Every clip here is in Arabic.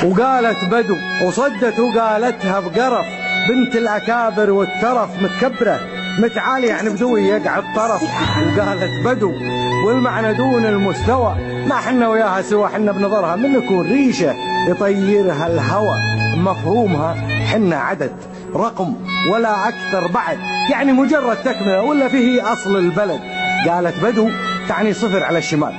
وقالت بدو وصدت وقالتها بقرف، بنت الأكابر والترف متكبرة متعالي يعني بدوي يقعد طرف. وقالت بدو والمعنى دون المستوى، ما حنا وياها سوا، حنا بنظرها من نكون ريشة يطيرها الهوى. مفهومها حنا عدد رقم ولا أكثر بعد، يعني مجرد تكملة ولا فيه أصل البلد. قالت بدو تعني صفر على الشمال،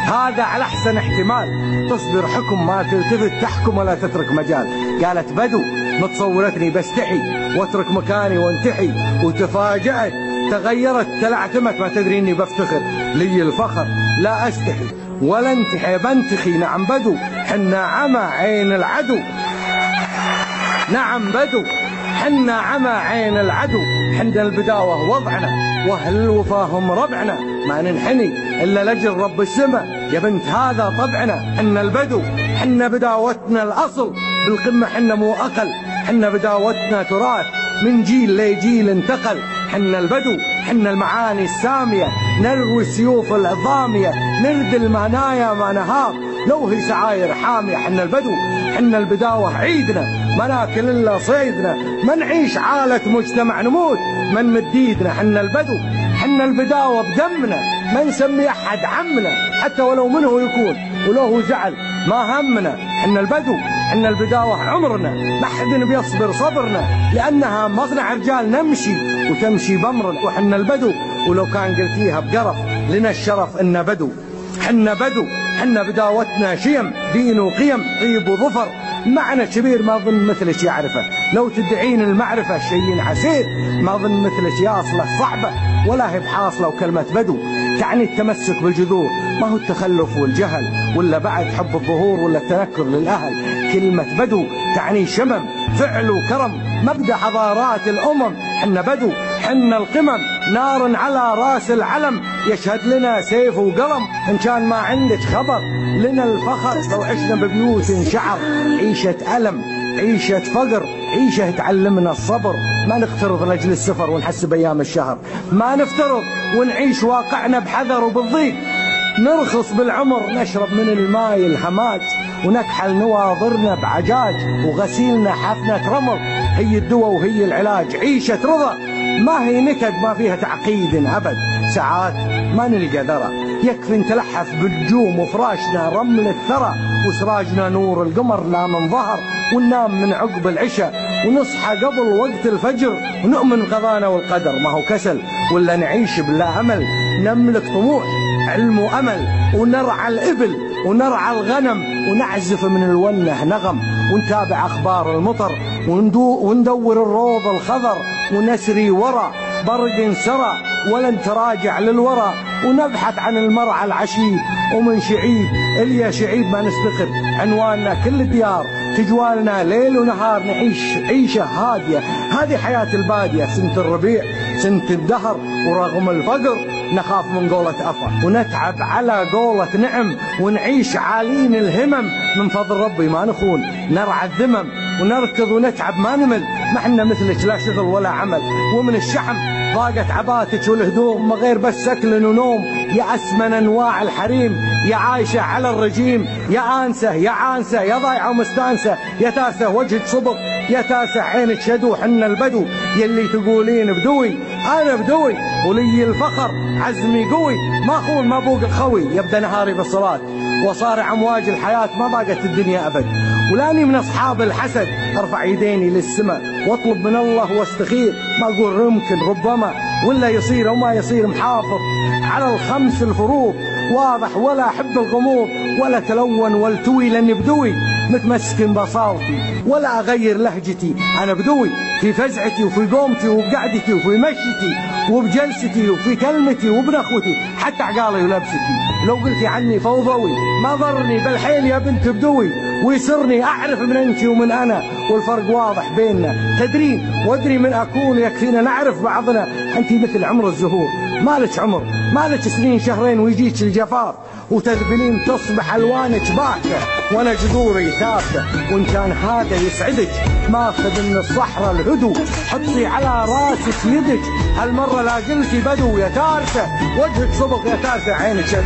هذا على أحسن احتمال، تصدر حكم ما تلتفت تحكم ولا تترك مجال. قالت بدو متصورتني بستحي واترك مكاني وانتحي، وتفاجأت تغيرت تلعتمت ما تدري اني بفتخر، لي الفخر لا استحي ولا انتحي بنتخي. نعم بدو حنا عمى عين العدو، نعم بدو حنا عمى عين العدو، حنا البداوة وضعنا واهل الوفا هم ربعنا، ما ننحني الا لاجل رب السما يا بنت هذا طبعنا. حنا البدو حنا بداوتنا الاصل، بالقمة حنا مو اقل، حنا بداوتنا تراث من جيل لجيل انتقل. حنا البدو حنا المعاني السامية، نروي السيوف العظامية، نرد المنايا ما نهاب لو هي سعاير حامية. حنا البدو حنا البداوة عيدنا، ما ناكل الا صيدنا، ما نعيش عالة مجتمع نموت من مديدنا. حنا البدو حنا البداوة بدمنا، ما نسمي احد عمنا حتى ولو منه يكون، ولو هو زعل ما همنا. حنا البدو حنا البداوة عمرنا، ما حد بيصبر صبرنا، لأنها مصنع رجال نمشي وتمشي بأمرنا. وحنا البدو ولو كان قلتيها بقرف لنا الشرف إن بدو. حنا بدو حنا بداوتنا شيم دين وقيم طيب وظفر، معنى كبير ما ظن مثلك يعرفه، لو تدعين المعرفة شيء عسير ما ظن مثلك ياصله صعبة ولا هي بحاصله. وكلمة بدو تعني التمسك بالجذور، ما هو التخلف والجهل ولا بعد حب الظهور ولا التنكر للأهل. كلمة بدو تعني شمم فعل وكرم، مبدأ حضارات الأمم. حنا بدو حنا القمم، نار على راس العلم، يشهد لنا سيف وقلم. إن كان ما عندك خبر لنا الفخر، لو عشنا ببيوت شعر عيشة ألم عيشة فقر، عيشة تعلمنا الصبر، ما نخترض لأجل السفر ونحسب أيام الشهر، ما نفترض ونعيش واقعنا بحذر وبالضيق، نرخص بالعمر نشرب من الماء الهماج، ونكحل نواظرنا بعجاج، وغسيلنا حفنة رمل هي الدواء وهي العلاج. عيشة رضا ما هي نكد ما فيها تعقيد أبد، ساعات ما نلقى ذرة يكفي نتلحف بالجوم، وفراشنا رمل الثرى، وسراجنا نور القمر لا من ظهر، وننام من عقب العشاء ونصحى قبل وقت الفجر، ونؤمن بقضانا والقدر. ما هو كسل ولا نعيش بلا أمل، نملك طموح علم وأمل، ونرعى الإبل ونرعى الغنم، ونعزف من الونه نغم، ونتابع أخبار المطر، وندور الروض الخضر، ونسري ورا برق سرى ولن تراجع للورى، ونبحث عن المرعى العشيب، ومن شعيب إليا شعيب ما نستقر، عنواننا كل الديار تجوالنا ليل ونهار، نعيش عيشة هادية. هذه حياة البادية، سنة الربيع سنة الدهر، ورغم الفقر نخاف من قولة أفا، ونتعب على قولة نعم، ونعيش عالين الهمم، من فضل ربي ما نخون، نرعى الذمم ونركض ونتعب ما نمل، ما حنا مثلك لا شغل ولا عمل. ومن الشحم ضاقت عباتك والهدوم، ما غير بس أكل ونوم، يا أسمن أنواع الحريم، يا عايشة على الرجيم، يا آنسة يا عانسة، يا ضايعة ومستانسة، يا تاسة وجهك صبغ، يا تاسة عينك شدو. حنا البدو يلي تقولين بدوي، أنا بدوي ولي الفخر عزمي قوي، ما خون ما بوق الخوي، يبدأ نهاري بالصلاة وصارع أمواج الحياة، ما ضاقت الدنيا أبد. ولاني من أصحاب الحسد أرفع يديني للسماء واطلب من الله واستخير، ما أقول يمكن ربما ولا يصير وما يصير، محافظ على الخمس الفروض واضح ولا أحب الغموض، ولا تلون والتوي لاني بدوي متمسك بصالتي ولا أغير لهجتي. أنا بدوي في فزعتي وفي قومتي وبقعدتي وفي مشيتي وبجلستي وفي كلمتي وبنخوتي حتى عقالي ولبستي. لو قلتي عني فوضوي ما ضرني بالحيل يا بنت بدوي، ويسرني أعرف من أنت ومن أنا، والفرق واضح بيننا تدرين وأدري من أكون، يكفينا نعرف بعضنا. أنت مثل عمر الزهور مالك عمر، مالك سنين شهرين ويجيك الجفاف، وتذبلين تصبح ألوانك باهتة وأنا جذوري ثابتة. وإن كان هذا يسعدك ماخذ من الصحراء الهدو، حطي على راسك يدك، هالمرة لا قلتي بدو يا تارسة، وجهك صبغ يا تارسة عينك شد.